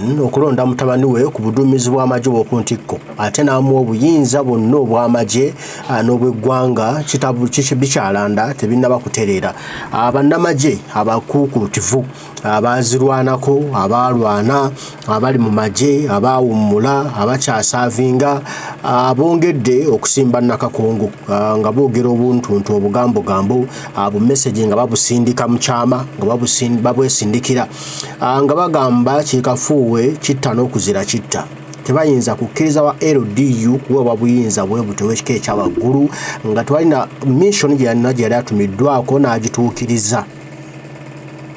Museveni okulonda mutabani we ku buduumizi bw'amagye bw'oku ntikko ate n'amuwa obuyinza bwonna obw'amagye n'obweggwanga kitabu bikyalanda tebinnaba kutereera. Bannamagye abakuukutivu abazirwanako abalwana abali mu magye abaawummula abakyasaavinga bongedde okusimba Nakakongo nga boogera obuntuntu obugambogambo bumesagi nga babusindika mu kyama nga babwesindikira nga bagamba kikafuuwe kitta n'okuzira kitta. Tebayinza kukkiriza wa LDU kuweebwa buyinza bwe buto w'ekika ekyawaggulu nga tewalina mission gye yali atumiddwako n'agituukiriza.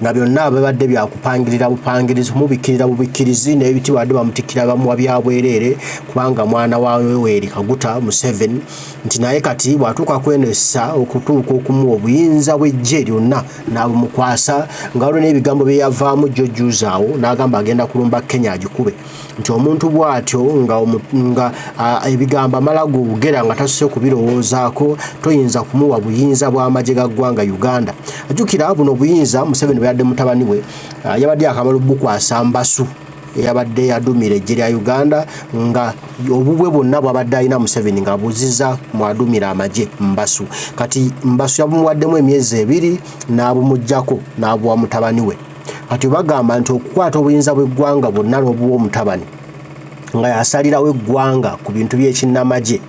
nga byonna ababadde byakupangirira bupangirizi mubikirira bubikkirizi n'ebiti wadde bamutikira bamuwa byabwerere kubanga mwana wawe Yoweri Kaguta Museveni nti naye kati bwatuuka kwenesa okutuuka okumuwa obuyinza bw'eggye lyonna n'abumukwasa nga waliwo n'ebigambo bye yavaamu jjojjuuzaawo n'agamba agenda kulumba Kenya agikube nti omuntu bw'atyo nga ebigambo amala gugera nga tasuse kubirowoozaako toyinza kumuwa buyinza bw'amagye ga ggwanga Uganda. Ajjukira buno buyinza Museveni yadde mutabani we yabadde akamala bukwasa Mbasu yabadde yadumira eggye lya Uganda nga obubwe bwonna bwabadde alina Museveni nga buzizza mwadumira amagye Mbasu. Kati Mbasu yabumuwaddemu emyezi 2 n'abumujjako n'abuwa mutabani we. Kati bagamba nti okukwata obuyinza bw'eggwanga bwonna n'obuwa omutabani nga yasalirawo eggwanga ku bintu by'ekinnamagye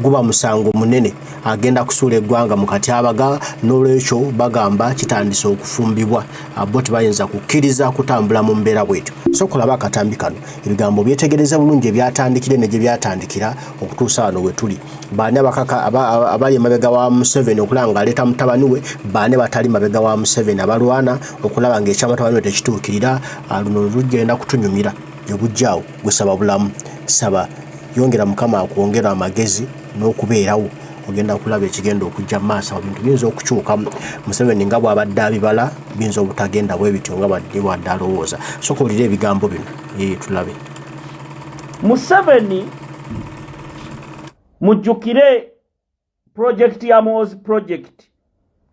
guba musango munene agenda kusuula eggwanga mu katyabaga n'olwekyo bagamba kitandise okufumbibwa bo tebayinza kukkiriza kutambula mu mbeera bwetyo. So kulaba akatambi kano ebigambo byetegereza bulungi ebyatandikire ne gye byatandikira okutuusa wano we tuli. Baani abakaka abali emabega wa Museveni okulaba ng'aleeta mutabani we, baani batali mabega wa Museveni abalwana okulaba ng'ekyamutabani we tekituukirira. Luno lugenda kutunyumira ebujjaawo gusaba bulamu saba yongera Mukama akuwongera amagezi n'okubeerawo ogenda kulaba ekigenda okujja maaso bintu biyinza okukyuka Museveni nga bw'abadde abibala biyinza obutagenda bwe bityo nga bwadde alowooza. Soka olire ebigambo bino tulabe. Museveni mujjukire project ya Mozi project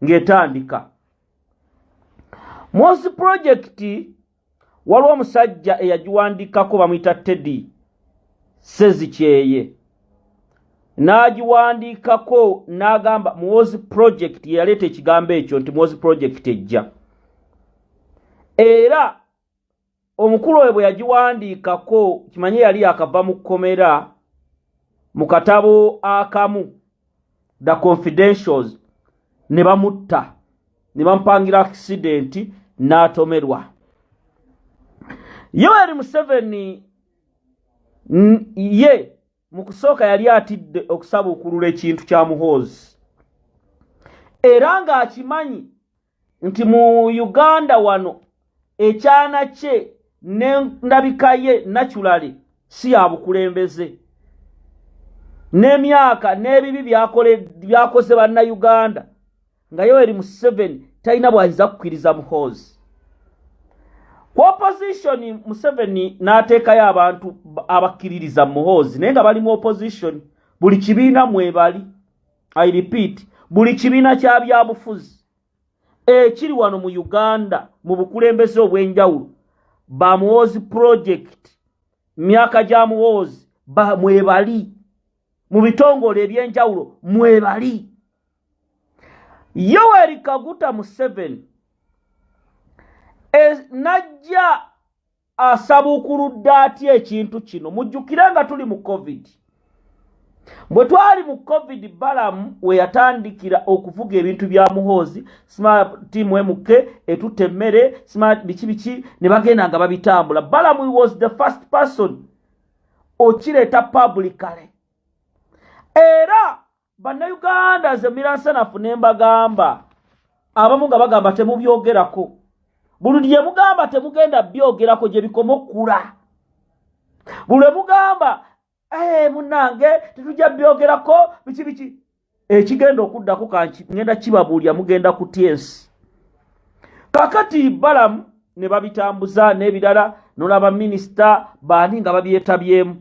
ng'etandika. Mozi project waliwo omusajja eyagiwandikako bamuyita Teddy Sezikyeye n'agiwandikako n'agamba Mozi project yaleeta ekigambo ekyo nti Mozi project ejja. Era omukulu we bwe yagiwandikako kimanye yali akava mu kkomera mu katabo akamu The Confidentials ne bamutta ne bamupangira accident n'atomerwa. Yoweri Museveni ye mu kusooka yali atidde okusaba okulula ekintu kya Muhoozi era ng'akimanyi nti mu Uganda wano ekyana kye n'endabika ye naturally si ya bukulembeze n'emyaka n'ebibi byakoze bannayuganda nga Yoweri Museveni talina bw'ayinza kukkiriza Muhoozi. Ku opposition Museveni n'ateekayo abantu abakkiririza Muhoozi naye nga bali mu opposition buli kibiina mwebali. I repeat, buli kibiina kya byabufuzi ekiri wano mu Uganda mu bukulembeze obw'enjawulo ba Muhoozi project myaka gya Muhoozi mwebali mu bitongole eby'enjawulo mwebali. Yoweri Kaguta Museveni najja asabuukuludde atya ekintu kino. Mujjukire nga tuli mu COVID. Bwe twali mu COVID Balamu we yatandikira okuvuga ebintu bya Muhoozi smart team emuke etutte emmere smart biki ne bagenda nga babitambula. Balamu was the first person okireeta publicly. Era bannayuganda ze miransanafu ne mbagamba abamu nga bagamba temubyogerako. Buli gye mugamba temugenda byogerako gye bikoma okkula. Buli mugamba munnange tetujja byogerako biki ekigenda okuddako ngenda kibabuulya mugenda kutya ensi. Kakati Balamu ne babitambuza n'ebirala n'olaba minisita baani nga babyetabyemu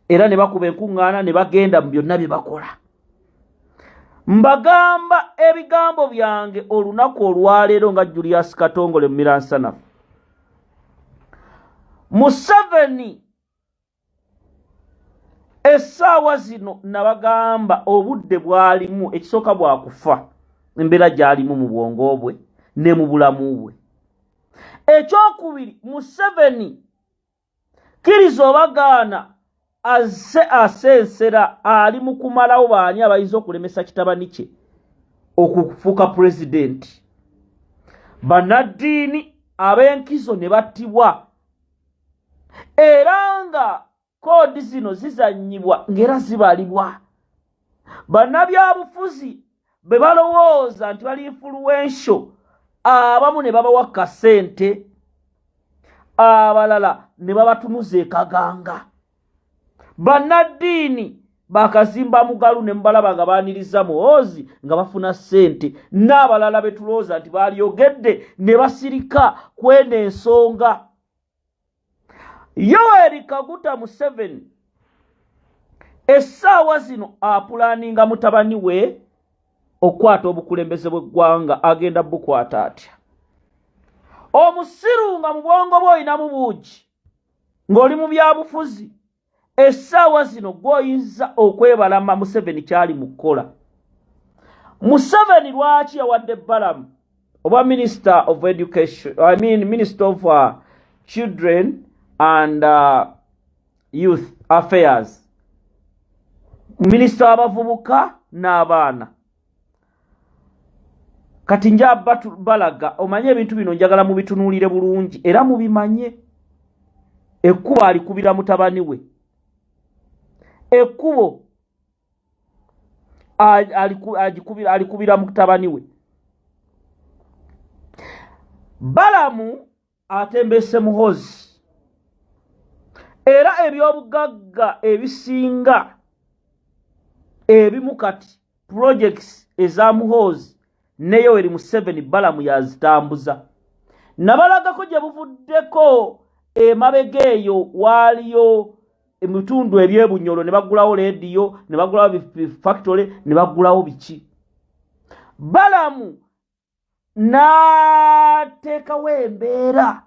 era ne bakuba enkuŋŋaana ne bagenda mu byonna bye bakola. Mbagamba ebigambo byange olunaku olwaleero nga Julius Katongole mu Miransanafu. Museveni essaawa zino nabagamba obudde bwalimu ekisooka bwakufa embeera gy'alimu mu bwongo bwe ne mu bulamu bwe. Ekyokubiri, Museveni kkiriza obagaana asensera ali mu kumalawo baani abayinza okulemesa kitabani kye okufuuka pulezidenti. Bannaddiini ab'enkizo ne battibwa era nga koodi zino zizannyibwa ng'era zibalibwa. Bannabyabufuzi be balowooza nti bali influential abamu ne babawa kasente abalala ne babatunuza ekaganga. Bannaddiini bakazimba mugalu ne mbalaba nga baaniriza muhoozi nga bafuna ssente n'abalala betulowooza nti baalyogedde ne basirika kwena ensonga. Yoweri Kaguta Museveni essaawa zino apulaaninga mutabani we okukwata obukulembeze bw'eggwanga. Agenda bukwata atya? Omusiru nga mu bwongo bwe oyinamu buugi ng'oli mu byabufuzi, essaawa zino gw'oyinza okwebalama Museveni kyali mu kukola. Museveni lwaki yawadde Balamu oba Minister of Education, Minister of Children and Youth Affairs, Minister w'abavubuka n'abaana. Kati nja balaga omanye ebintu bino njagala mubitunuulire bulungi era mubimanye. Ekkubo alikubira mutabani we, ekkubo alikubira mutabani we. Balamu atembese muhozi era ebyobugagga ebisinga ebimu kati projects eza muhozi ne Yoweri Museveni Balamu yazitambuza. Nabalagako gye buvuddeko emabega eyo waaliyo emitundu ebyebunyolo ne bagulawo leediyo ne bagulawo factory ne bagulawo biki. Balamu n'ateekawo embeera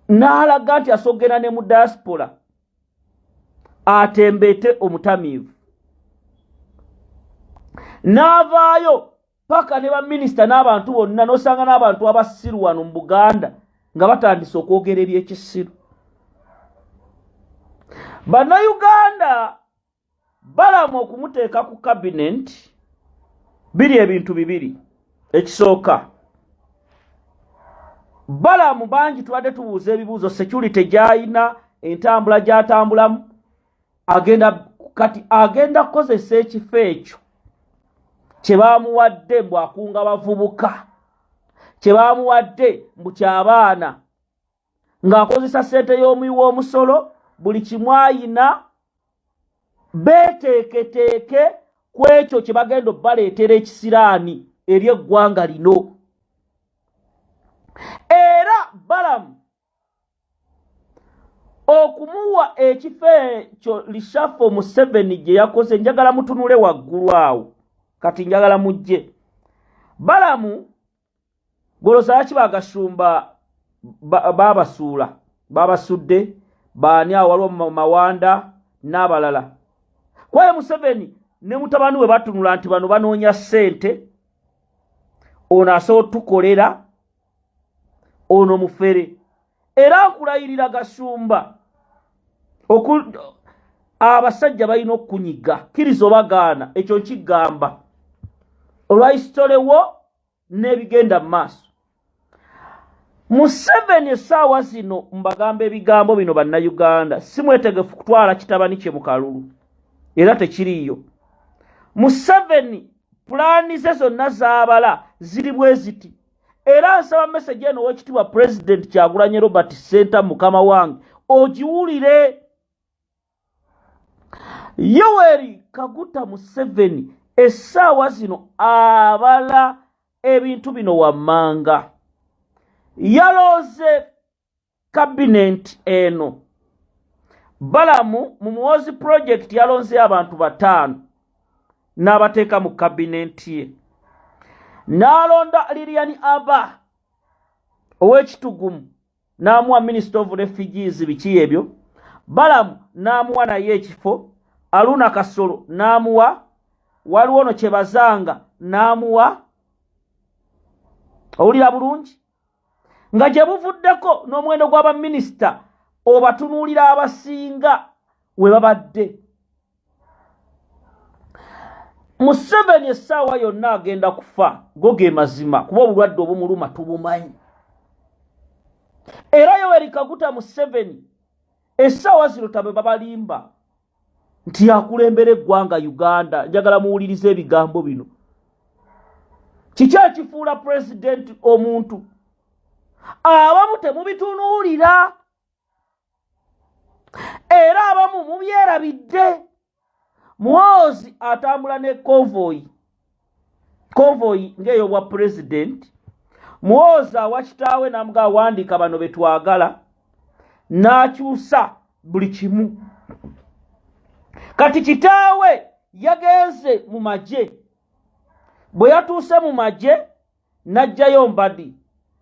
n'alaga nti asogera ne mu diaspora atembete omutamiivu. N'avaayo paka ne baminisita n'abantu bonna n'osanga n'abantu abasiru wano mu Buganda nga batandise okwogera eby'ekisiru. Bannayuganda Balamu okumuteeka ku cabinet biri ebintu bibiri. Ekisooka, Balamu bangi tubadde tubuuza ebibuuzo security gy'ayina, entambula gy'atambulamu, agenda kukozesa ekifo ekyo kye baamuwadde mbu akunga abavubuka, kye baamuwadde mbu ky'abaana, ng'akozesa ssente y'omuwi w'omusolo, buli kimu ayina, beeteeketeeke ku ekyo kye bagenda obbaleetera ekisiraani eri eggwanga lino. Era Balamu okumuwa ekifo ekyo reshuffle Museveni gye yakoze, njagala mutunule waggulu awo, kati njagala mujje. Balamu goloza laki bagashumba babasudde baani awo waliwo mu Mawanda n'abalala. Kwaye Museveni ne mutabani we batunula nti bano banoonya ssente, ono asobola tukolera, ono mufere. Era akulayirira gashumba abasajja balina okukunyiga, kkiriza obagaana, ekyo nkigamba olwa hisitole wo n'ebigenda mu maaso. Museveni essaawa zino mbagamba ebigambo bino bannayuganda, si mwetegefu kutwala kitabani kye mu kalulu era tekiriiyo. Museveni pulaani ze zonna z'abala ziri bwe ziti. Era nsaba message eno w'ekitiibwa President Kyagulanyi Robert Center mukama wange ogiwulire. Yoweri Kaguta Museveni essaawa zino abala ebintu bino wammanga. Yalooze cabinet eno. Balamu mu Muhoozi project yalonze abantu 5 n'abateeka mu cabinet ye. N'alonda Lilian Aba ow'ekitugumu n'amuwa Minister of Refugees biki ebyo, Balamu n'amuwa naye ekifo, Aruna Kasolo n'amuwa, waliwo ono Kyebazanga n'amuwa. Owulira bulungi nga gye buvuddeko n'omuwendo gw'abaminisita obatunuulira abasinga we babadde. Museveni essaawa yonna agenda kufa, go ge mazima kuba obulwadde obumuluma tubumanyi. Era Yoweri Kaguta Museveni essaawa zino tabe babalimba nti akulembera eggwanga Uganda. Njagala muwulirize ebigambo bino. Kiki ekifuula pulezidenti omuntu? Abamu temubitunuulira era abamu mubyerabidde. Muhoozi atambula ne konvoyi ng'ey'obwa pulezidenti. Muhoozi awa kitaawe n'amuga awandiika bano be twagala, n'akyusa buli kimu. Kati kitaawe yagenze mu magye. Bwe yatuuse mu magye n'ajjayo Mbadi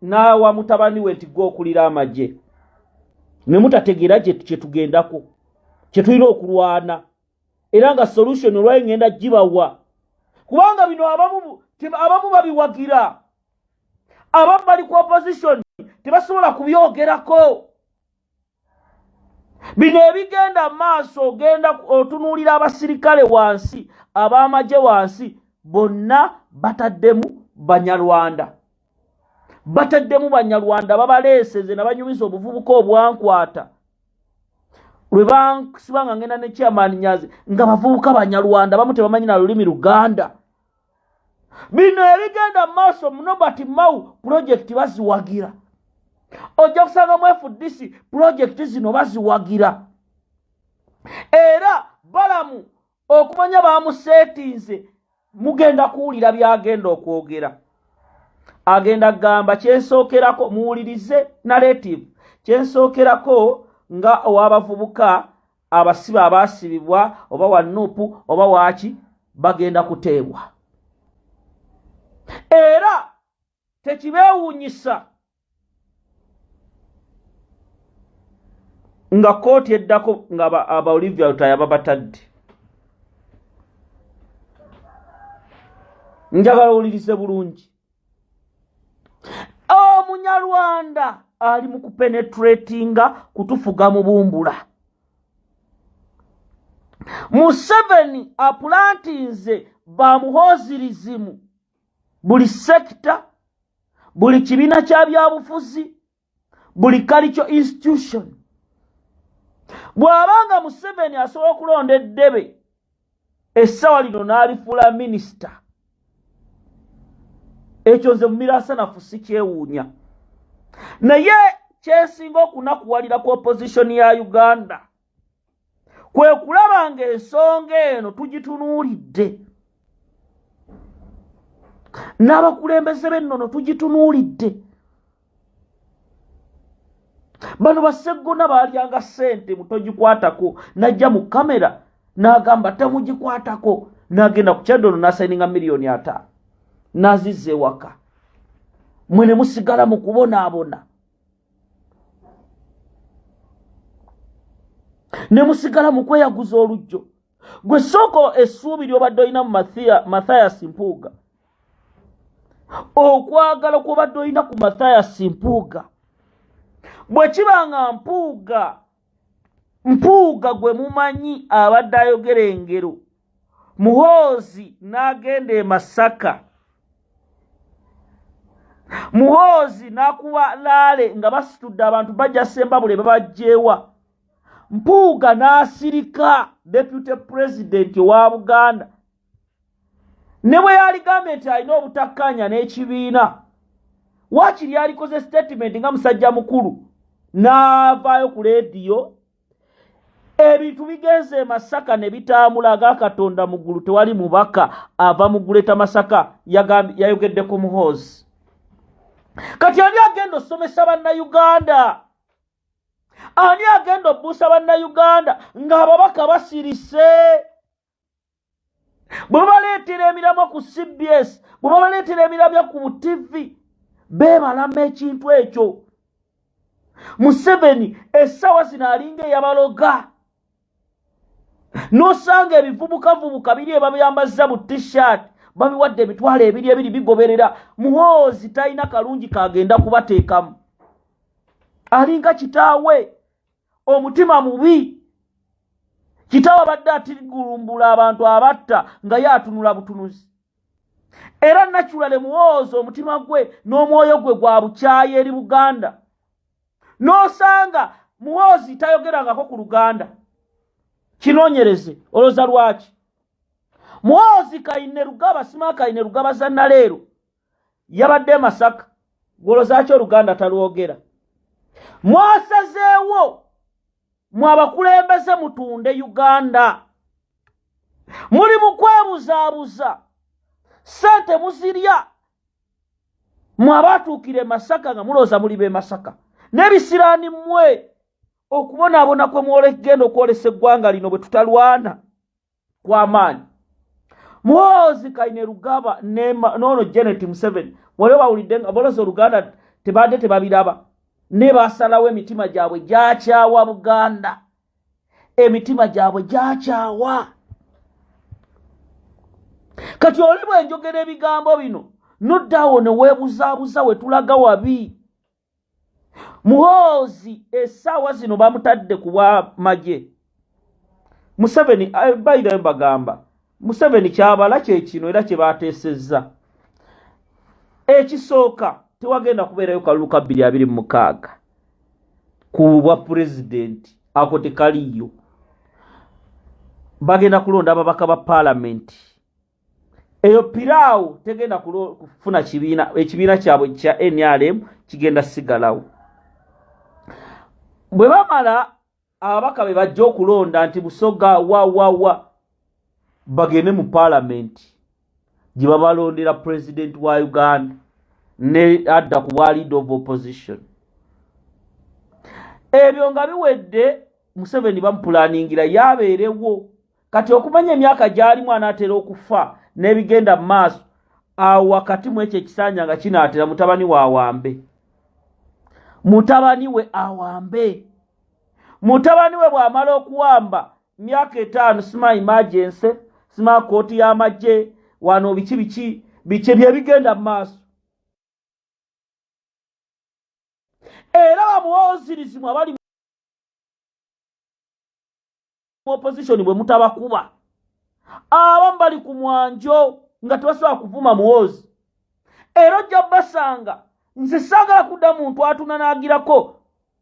n'awa mutabani we nti gwe okulira amagye. Ne mutategeera kye tugendako, kye tulina okulwana. Era nga solution olwayo ngenda gibawa. Kubanga bino abamu babiwagira. Abamu bali ku opposition tebasobola kubyogerako. Bino ebigenda maaso ogenda otunuulira abasirikale wansi, ab'amagye wansi, bonna bataddemu Banyarwanda. Bataddemu Banyarwanda babaleeseze na banyumiza obuvubuka obwankwata. Lwe bansibanga ngenda ne chairman Nyazi nga bavubuka Banyarwanda bamu tebamanyi na lulimi Luganda. Bino ebigenda maaso muno bati mau project baziwagira. Ojja kusanga mu FDC project zino baziwagira. Era Balamu okumanya bamusetinze mugenda kuwulira byagenda okwogera. Agenda gamba kyensookerako muwulirize narrative. Kyensookerako nga owabavubuka abasiba abasibibwa oba wa Nuupu oba waki bagenda kuteebwa. Era tekibeewuunyisa nga kooti eddako nga aba Olivia Lutaya babatadde. Njagala owulirize bulungi. Omunyarwanda ali mu kupenetratinga kutufuga mu bumbula. Museveni apulantinze bamuhoozirizimu buli sekta, buli kibiina kya byabufuzi, buli cultural institution. Bw'abanga Museveni asobola okulonda eddebe essaawa lino n'alifuula minisita, ekyo nze mumirasanafu si kyewuunya. Naye kyesinga okunakuwalira ku opposition ya Uganda kwe kulaba ng'ensonga eno tugitunuulidde, n'abakulembeze b'ennono tugitunuulidde. Bano baseggona baalyanga ssente mutogikwatako, najja mu kamera n'agamba temugikwatako, n'agenda ku kyadono n'asayininga $5,000,000 n'azizza ewaka. Mwe ne musigala mu kubonaabona, ne musigala mu kweyaguza olujjo. Gwe sooka essuubi ly'obadde olina mu Mathias Mpuuga, okwagala kw'obadde olina ku Mathias Mpuuga. Bwe kibanga Mpuuga gwe mumanyi abadde ayogera engero, Muhoozi n'agenda e Masaka, Muhoozi n'akuba laale nga basitudde abantu bajja Sembabule babajjeewa, Mpuuga n'asirika Deputy President wa Buganda. Ne bwe yali gavumenti alina obutakkaanya n'ekibiina, waakiri yalikoze statement nga musajja mukulu, n'avaayo ku leediyo. Ebintu bigenze e Masaka ne bitambula Katonda mu ggulu, tewali mubaka ava mu Guleta Masaka yayogedde ku Muhoozi. Kati ani agenda osomesa bannayuganda? Ani agenda obuusa bannayuganda ng'ababaka basirise? Bwe baleetera emiramwa ku CBS, bwe baleetera emiramwa ku TV, beebalamu ekintu ekyo. Museveni essawa zino alinga eyabaloga. Nosanga ebivubukavubuka biri babyambazza mu t-shirt babiwadde emitwalo ebiri bigoberera. Muhoozi talina kalungi kagenda kubateekamu. Alinga kitaawe omutima mubi. Kitaawe abadde atigulumbula abantu abatta nga ye atunula butunuzi. Era naturally Muhoozi omutima gwe n'omwoyo gwe gwa bukyayi eri Buganda. Nosanga Muhoozi tayogerangako ku Luganda. Kinoonyereze oloza lwaki. Muhoozi Kainerugaba sima Kainerugaba zanna leero yabadde Masaka goloza ki Oluganda talwogera. Mwasazeewo mwabakulembeze mutunde Uganda. Muli mu kwebuzaabuza sente muzirya mwabatuukire Masaka nga mulooza muli be Masaka. N'ebisiraani mmwe okubonaabona kwe mwolekgenda okwolesa eggwanga lino bwe tutalwana kw'amaanyi. Muhoozi Kainerugaba n'ono Janet Museveni waliwo bawulidde nga boloza Oluganda tebadde tebabiraba ne basalawo emitima gyabwe gyakyawa Buganda. Emitima gyabwe gyakyawa. Kati oli bwe njogera ebigambo bino noddaawo ne weebuzaabuza we tulaga wabi. Muhoozi essaawa zino bamutadde ku bwa magye. Museveni bayirayo bagamba Museveni kyabala kye kino era kye baateesezza. Ekisooka tewagenda kubeerayo kalulu ka 2026 ku bwa pulezidenti ako tekaliyo. Bagenda kulonda ababaka ba Parliamentary. Eyo piraawo tegenda kufuna ekibiina kyabwe kya NRM kigenda sigalawo. Bwe bamala ababaka be bajja okulonda nti Busoga wa bagende mu Parliament gye babalondera President wa Uganda ne adda ku bwa leader of opposition. Ebyo nga biwedde Museveni bamupulaningira yabeerewo. Kati okumanya emyaka gy'alimu anaatera okufa n'ebigenda mu maaso awo wakati mu ekyo ekisanja nga kinaatera mutabani we awambe. Mutabani we awambe. Mutabani we bw'amala okuwamba myaka 5 sima emergency sima kooti y'amagye wano biki bye bigenda mu maaso. Era bamuwozirizibwa abali mu opposition bwe mutabakuba. Abamu bali ku mwanjo nga tebasobola kuvuma Muhoozi. Era ojja basanga nze saagala kudda muntu atunanaagirako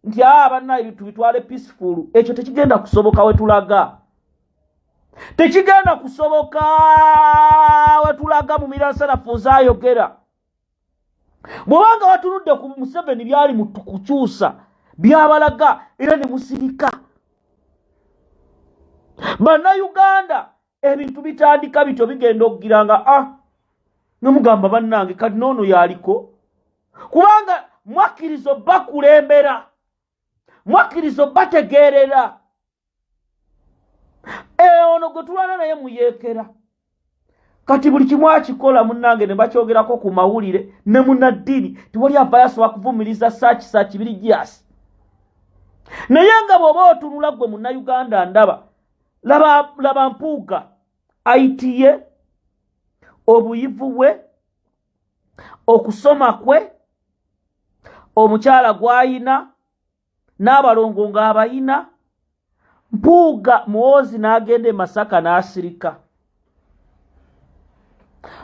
nti abanna ebintu bitwale peaceful. Ekyo tekigenda kusoboka we tulaga. Tekigenda kusoboka we tulaga mu miransanafu zaayogera. Bw'obanga watunudde ku Museveni byali mu kukyusa byabalaga era ne musirika. Bannayuganda ebintu bitandika bityo bigenda okugiranga nomugamba bannange kati n'ono yaliko. Kubanga mwakkirizo bakulembera. Mwakkirizo bategeerera. Ono gwe tulwana naye muyeekera. Kati buli kimu akikola munnange ne bakyogerako ku mawulire ne munnaddiini tewali avayo wakuvumiriza saaki religious. Naye nga bw'oba otunula gwe munnayuganda ndaba laba mpuuga ayitiye obuyivu bwe okusoma kwe omukyala gw'ayina n'abalongo ng'abayina. Mpuuga Muhoozi n'agenda e Masaka n'asirika.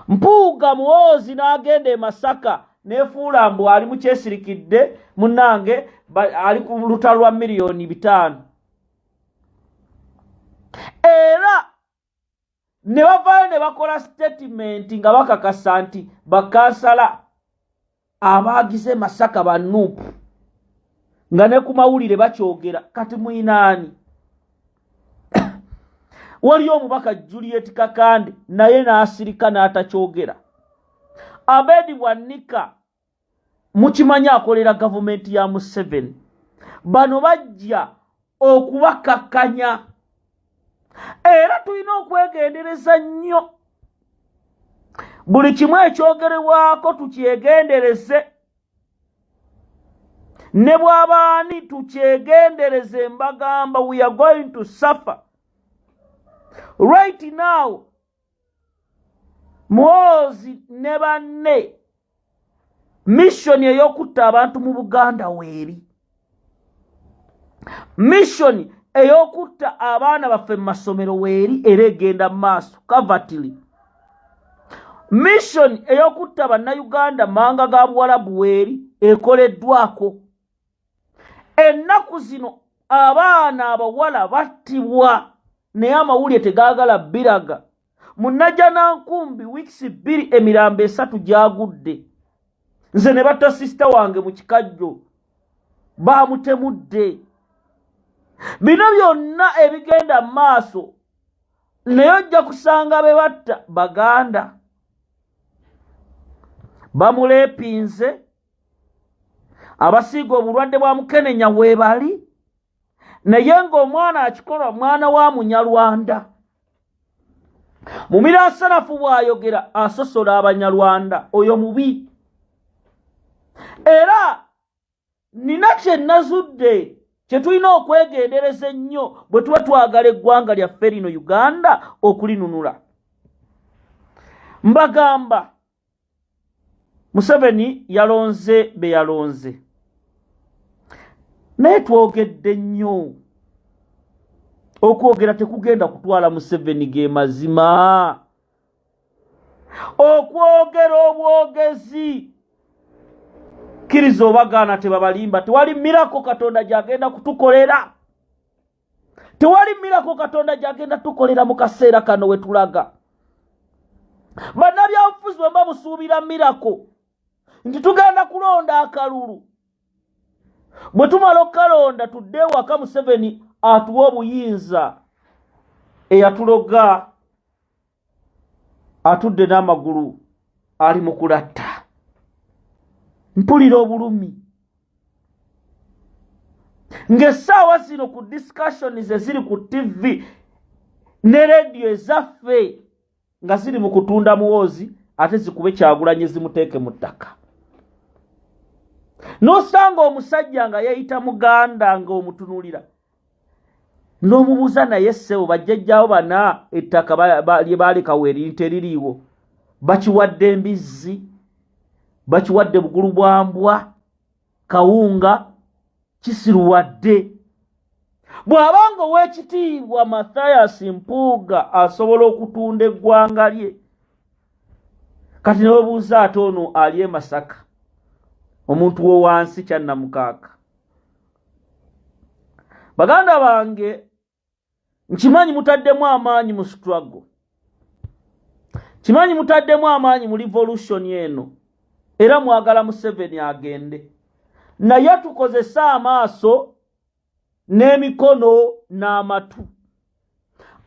Mpuuga Muhoozi n'agenda e Masaka n'efuula mbu ali mu kyesirikidde munnange ali ku lutalo lwa miliyoni 5. Era ne bavaayo ne bakola statement nga bakakasa nti bakansala abaagize Masaka bannuupu nga ne ku mawulire bakyogera. Kati mwinaani waliyo omubaka Juliet Kakande naye n'asirika n'atakyogera. Abedi Bwanika mukimanya akolera gavumenti ya Museveni. Bano bajja okubakakkanya. Era tulina okwegendereza nnyo. Buli kimu ekyogerewako tukyegendereze. ne bw'abaani tukyegendereze mbagamba we are going to suffer right now. Muhoozi ne banne mission ey'okutta abantu mu Buganda weeri, mission ey'okutta abaana baffe mu masomero weeri era egenda mu maaso covertly, mission ey'okutta bannayuganda manga ga Buwarabu weeri ekoleddwako. Ennaku zino abaana abawala battibwa naye amawulire tegaagala biraga. Munnajjanankumbi weeks 2 emirambo 3 gyagudde. Nze ne batta sister wange mu Kikajjo baamutemudde. Bino byonna ebigenda mu maaso naye ojja kusanga be batta Baganda. Bamuleepinze, abasiiga obulwadde bwa mukenenya weebali, naye ng'omwana akikola mwana wa Munyarwanda. Mumiransanafu bw'ayogera asosola Abanyarwanda, oyo mubi. Era nina kye nazudde kye tulina okwegendereza ennyo bwe tuba twagala eggwanga lyaffe lino Uganda okulinunula. Mbagamba Museveni yalonze be yalonze, naye twogedde nnyo. Okwogera tekugenda kutwala Museveni ge mazima. Okwogera obwogezi kkiriza obagaana tebabalimba. Tewali mirako Katonda gyagenda kutukolera. Tewali mirako Katonda gyagenda tukolera mu kaseera kano we tulaga. Bannabyabufuzi bwe bamusuubira mirako nti tugenda kulonda akalulu, bwe tumala okukalonda tudde ewaka Museveni atuwa obuyinza. Eyatuloga atudde n'amagulu ali mu kulatta. Mpulira obulumi ng'essaawa zino ku discussions eziri ku TV ne radio ezaffe nga ziri mu kutunda Muhoozi ate zikube Kyagulanyi zimuteeke mu ttaka. N'osanga omusajja nga yayita Muganda ng'omutunulira n'omubuuza naye ssebo bajjajjaawo bana ettaka lye baalekawo eriri teririiwo bakiwadde embizzi, bakiwadde bugulu bwa mbwa, kawunga kisiruwadde. Bw'abanga ow'ekitiibwa Mathias Mpuuga asobola okutunda eggwanga lye, kati n'obuuza ate ono ali e Masaka, omuntu wo wansi kyannamukaaka. Baganda bange, nkimanyi mutaddemu amaanyi mu struggle, kimanyi mutaddemu amaanyi mu revolution eno, era mwagala Museveni agende, naye tukozesa amaaso n'emikono n'amatu.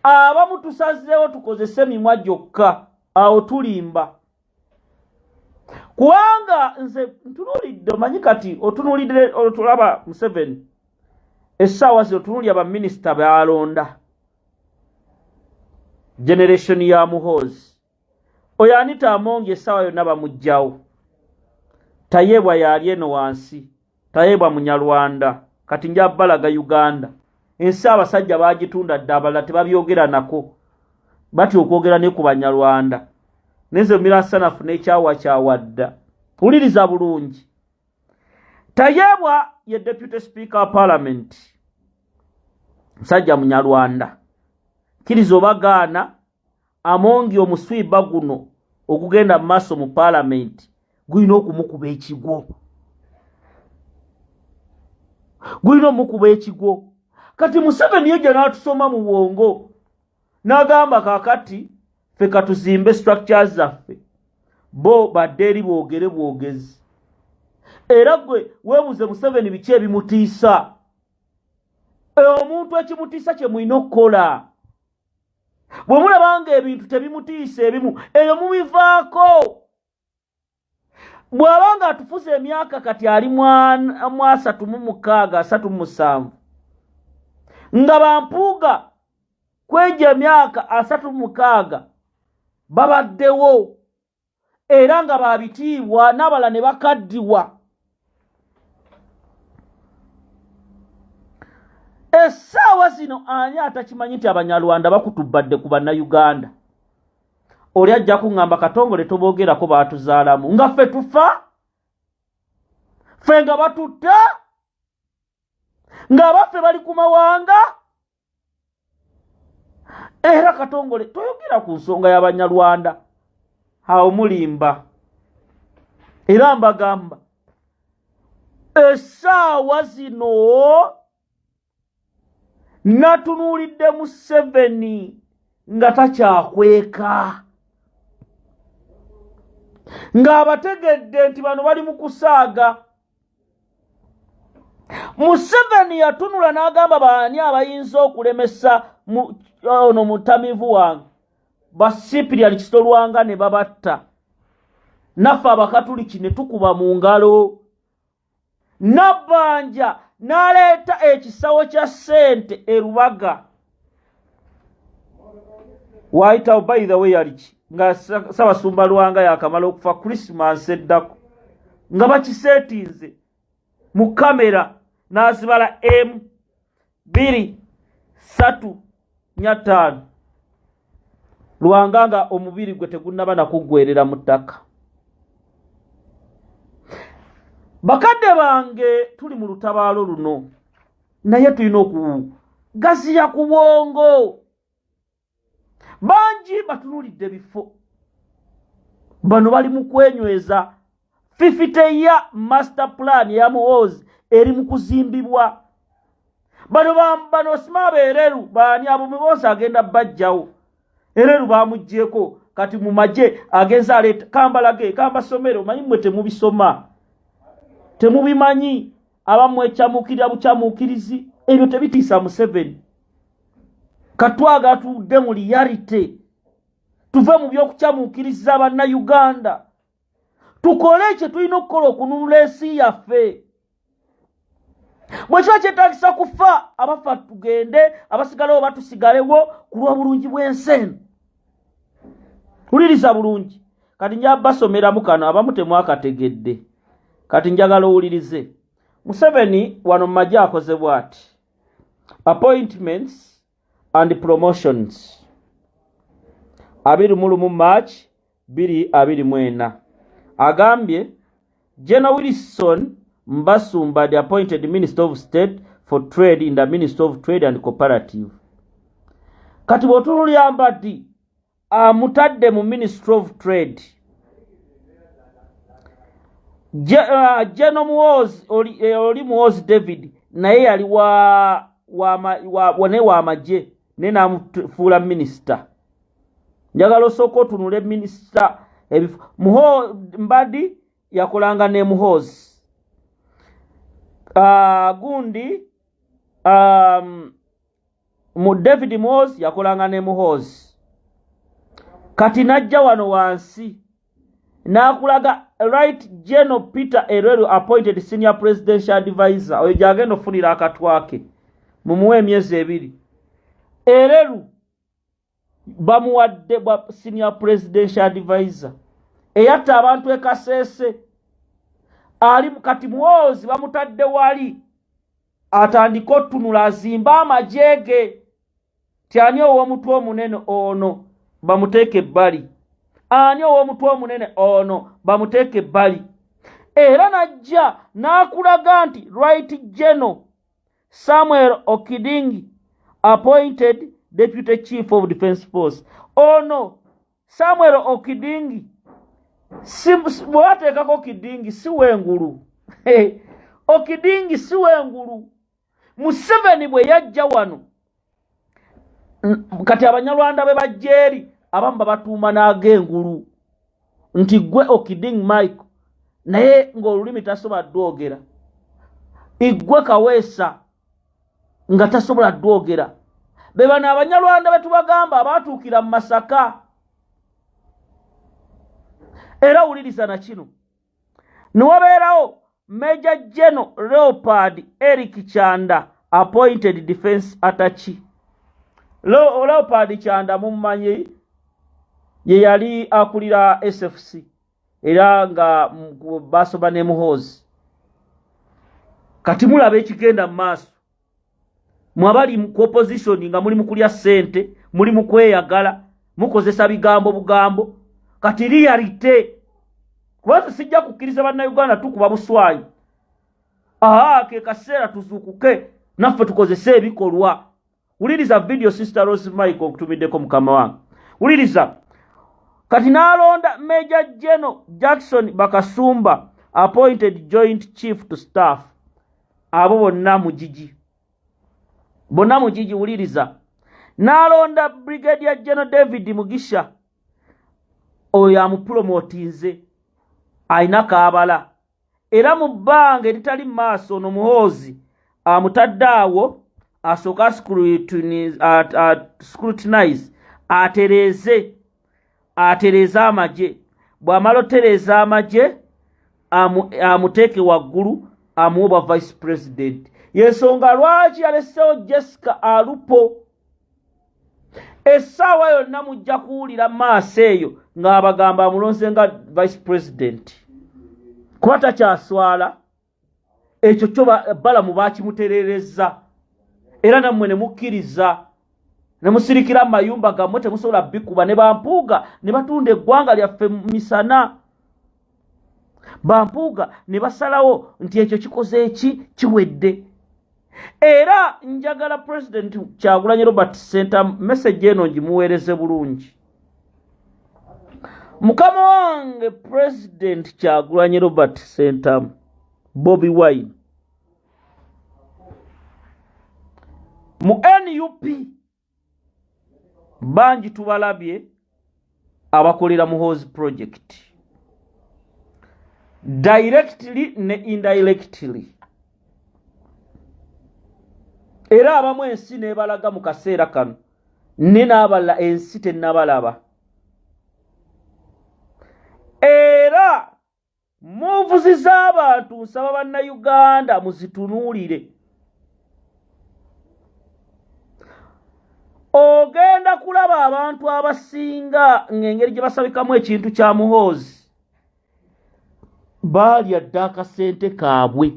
Abamu tusazeewo tukozese emimwa gyokka, awo tulimba. Kubanga nze ntunulidde, omanyi kati otunulidde otulaba Museveni essaawa zino otunulya baminisita baalonda generation ya Muhoozi. Oyo Anita Amongi essaawa yonna bamuggyawo, tayeebwa yali eno wansi, tayeebwa Munyarwanda, kati nja balaga Uganda. Ensi abasajja baagitunda dda, abalala tebabyogera nako, batya okwogera ne ku Banyarwanda. Neze miransanafu n'ekyawa kyawadda. Wuliriza bulungi. Tayeebwa ye Deputy Speaker of Parliament, musajja Munyarwanda. Kkiriza obagaana, Amongi omuswiba guno okugenda mu maaso mu Parliament gulina okumukuba ekigwo. Gulina omukuba ekigwo. Kati Museveni yejja n'atusoma mu bwongo n'agamba kaakati ffe katuzimbe structures zaffe, bo badde eri boogere bwogezi. Era gwe weebuze Museveni biki ebimutiisa. Omuntu ekimutiisa kye mulina okukola. Bwe mulabanga ebintu tebimutiisa ebimu, eyo mubivaako. Bw'abanga atufuza emyaka kati ali mu 36, 37, nga Bampuuga kwejja emyaka 36 babaddewo era nga babitiibwa n'abala ne bakaddiwa. essaawa zino ani atakimanyi nti Abanyarwanda bakutubadde ku Bannayuganda? Oli ajja kuŋŋamba Katongole toboogerako baatuzaalamu nga ffe tufa, ffe nga batutta, ng'abaffe bali ku mawanga. Era Katongole toyogera ku nsonga y'Abanyarwanda, awo mulimba. Era mbagamba essaawa zino natunuulidde Museveni nga takyakweka, ng'abategedde nti bano bali mu kusaaga. Museveni yatunula n'agamba baani abayinza okulemesa ono mutamivu wange ba Cyprian Kitolwanga ne babatta, naffe Abakatuliki ne tukuba mu ngalo. Nabbanja n'aleeta ekisawo kya ssente e Rubaga. Waayitawo by the way yaliki nga Ssaabasumba Lwanga yakamala okufa Christmas eddako, nga bakiseetinze mu kamera n'azibala M235 Lwanga nga omubiri gwe tegunnaba nakuggwerera mu ttaka. Bakadde bange tuli mu lutabaalo luno, naye tulina okugaziya ku bwongo. Bangi batunulidde bifo, bano bali mu kwenyweza 50 ya master plan ya Muhoozi eri mu kuzimbibwa. Bano Sima Bereru baani abo bose agenda bajjawo. Ereru bamuggyeko kati mu Magye agenza aleeta Kambalage Kambasomero, manyi mwe temubisoma, temubimanyi. Abamu ekyamukirira bukyamuukirizi, ebyo tebitiisa Museveni. Katwaga tudde mu reality, tuve mu by'okukyamuukiriza Bannayuganda, tukole kye tulina okukola okununula ensi yaffe. Bwe kiba kyetaagisa kufa, abafa tugende, abasigalewo batusigalewo ku lw'obulungi bw'ensi eno. Wuliriza bulungi, kati nja basomeramu kano, abamu temwakategedde, kati njagala owulirize. Museveni wano mu Magye akoze bw'ati: appointments and promotions 21 March 2024. Agambye General Wilson Mbasumba the appointed Minister of State for Trade in the Ministry of Trade and Cooperative. Kati bw'otunulya Mbadi amutadde mu Ministry of Trade. General Muhoozi oli Muhoozi David naye yali wa Magye ne namufuula Minister. Njagala osooka otunule Minister Mbadi yakolanga ne Muhoozi. Gundi mu David Muhoozi yakolanga ne Muhoozi. Kati najja wano wansi n'akulaga Right General Peter Ereru appointed Senior Presidential Advisor. Oyo gyagenda ofunira akatwake mumuwe emyezi 2. Ereru bamuwadde bwa Senior Presidential Advisor eyatta abantu Kasese. Ali kati Muhoozi bamutadde wali atandika otunula azimba amajege. Tyani ow'omutwe omunene ono bamuteeke ebbali, ani ow'omutwe omunene ono bamuteeke ebbali. Era najja n'akulaga nti Right General Samuel Okidingi appointed Deputy Chief of Defence Force. Ono Samuel Okidingi bwateekako Okidingi si wengulu. Okidingi si wengulu. Museveni bwe yajja wano, kati Abanyarwanda be bajjeeri abamu babatuuma n'ag'engulu nti gwe Okidingi Michael, naye ng'olulimi tasobola ddwogera. Igwe Kaweesa nga tasobola ddwogera. Be bano Abanyarwanda be tubagamba abaatuukira mu Masaka. Era wuliriza na kino, niwabeerawo Major General Leopard Eric Chanda appointed Defence Attache. Leopard Chanda mummanyi ye yali akulira SFC era nga basoba ne Muhoozi. Kati mulaba ekigenda mu maaso. mwabali mu opposition nga muli mukulya sente muli mukweyagala mukozesa bigambo bugambo kati reality kubaza sijja kukkiriza bannayuganda tukuba buswayi ke kaseera tuzuukuke naffe tukozese ebikolwa. Wuliriza video sister Rose Michael okutumiddeko mukama wange. Wuliriza kati nalonda Major General Jackson Bakasumba appointed joint chief to staff. Abo bonna mujiji wuliriza. Nalonda Brigadier General David Mugisha oyo amupromotinze aina kaabala era mu bbanga eritali maaso ono muhoozi amutaddeawo asooka scrutinize atereze amagye bw'amala otereza amagye amuteeke waggulu amuwa vice president. Yensonga lwaki yalesewo Jessica Alupo essaawa yonna mujja kuwulira maaso eyo ng'abagamba amulonze nga vice president kuba takyaswala ekyo kyo Balamu baakimutereereza era nammwe ne mukkiriza ne musirikira mu mayumba gammwe temusobola bikuba ne bampuuga ne batunda eggwanga lyaffe misana bampuuga ne basalawo nti ekyo kikoze eki kiwedde. Era njagala President Kyagulanyi Robert Center message eno ngimuweereze bulungi. Mukama wange President Kyagulanyi Robert Center Bobby Wine mu NUP bangi tubalabye abakolera mu House project directly ne indirectly. Era abamu ensi nebalaga mu kaseera kano ne n'abalala ensi tennabalaba. Era muvuzi z'abantu nsaba bannayuganda muzitunuulire. Ogenda kulaba abantu abasinga ng'engeri gye basabikamu ekintu kya muhoozi baalya dda akasente kaabwe.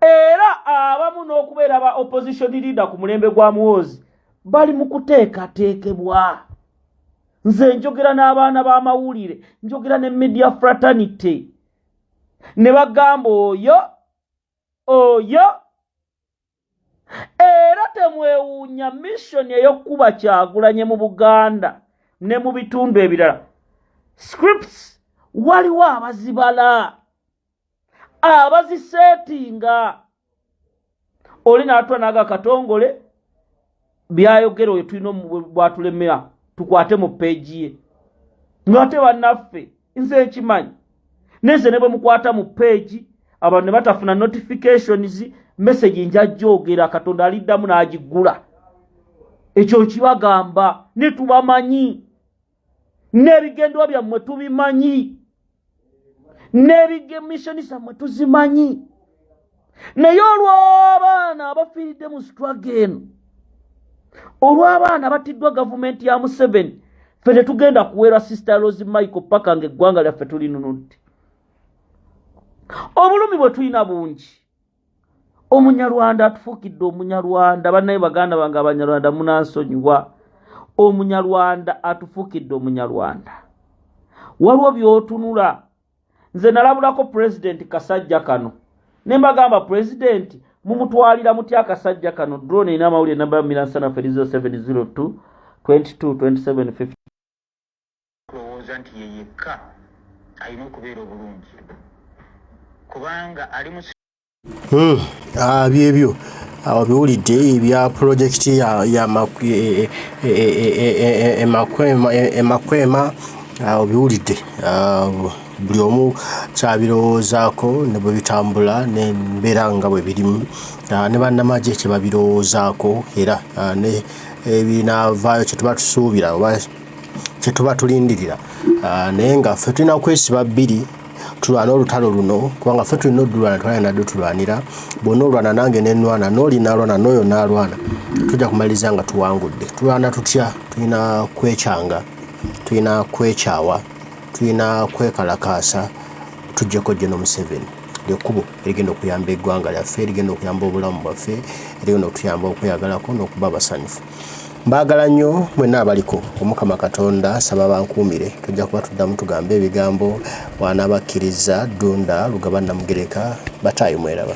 Era abamu n'okubeera ba opposition leader ku mulembe gwa muhoozi bali mu kuteekateekebwa. Nze njogera n'abaana b'amawulire njogera ne media fraternity ne bagamba oyo era temwewuunya mission ey'okuba Kyagulanyi mu Buganda ne mu bitundu ebirala. Scripts waliwo abazibala abazisetinga oli n'atwa n'aga katongole byayogera oyo tulina bwatulemera tukwate mu page ye ngate bannaffe nze ekimanyi neze ne bwe mukwata mu page abantu ne batafuna notifications message njajjogera Katonda aliddamu n'agigula ekyo kibagamba ne tubamanyi n'ebigendwa byammwe tubimanyi n'ebigemission zammwe tuzimanyi naye olw'abaana abafiiridde mu struggle eno olw'abaana batiddwa gavumenti ya Museveni ffe ne tugenda kuweerwa Sister Rose Michael paka ng'eggwanga lyaffe tulinunudde. Obulumi bwe tulina bungi. Omunyarwanda atufuukidde Omunyarwanda bannaye baganda bange Abanyarwanda munansonyiwa. Omunyarwanda atufuukidde Omunyarwanda. Waliwo by'otunula. Nze nalabulako President Kasajja kano. Ne mbagamba President mumutwalira mutya akasajja kano drone ina amawulire namba ya Milansana Ferizo 702 22 27 50. Kulowooza nti yeyekka alina okubeera obulungi kubanga ali mu byebyo biwulidde ebya project ya Makwema biwulidde buli omu kyabirowoozaako ne bwe bitambula n'embeera nga bwe birimu ne bannamagye kye babirowoozaako era ne ebinaavaayo kye tuba tusuubira oba kye tuba tulindirira naye nga ffe tulina kwesiba bbiri tulwana olutalo luno kubanga ffe tulina odulwana twalina naddo tulwanira bonna olwana nange nenwana n'oli nalwana n'oyo nalwana tujja kumaliriza nga tuwangudde. Tulwana tutya? Tulina kwekyanga, tulina kwekyawa, tulina kwekalakaasa tujjeko General Museveni. ly'ekkubo erigenda okuyamba eggwanga lyaffe, erigenda okuyamba obulamu bwaffe, erigenda okutuyamba okweyagalako n'okuba abasanyufu. Mbaagala nnyo mwenna abaliko. Omukama Katonda asaba bankuumire. Tujja kuba tuddamu tugambe ebigambo wanabakkiriza Ddunda Lugaba Namugereka Bataayi mweraba.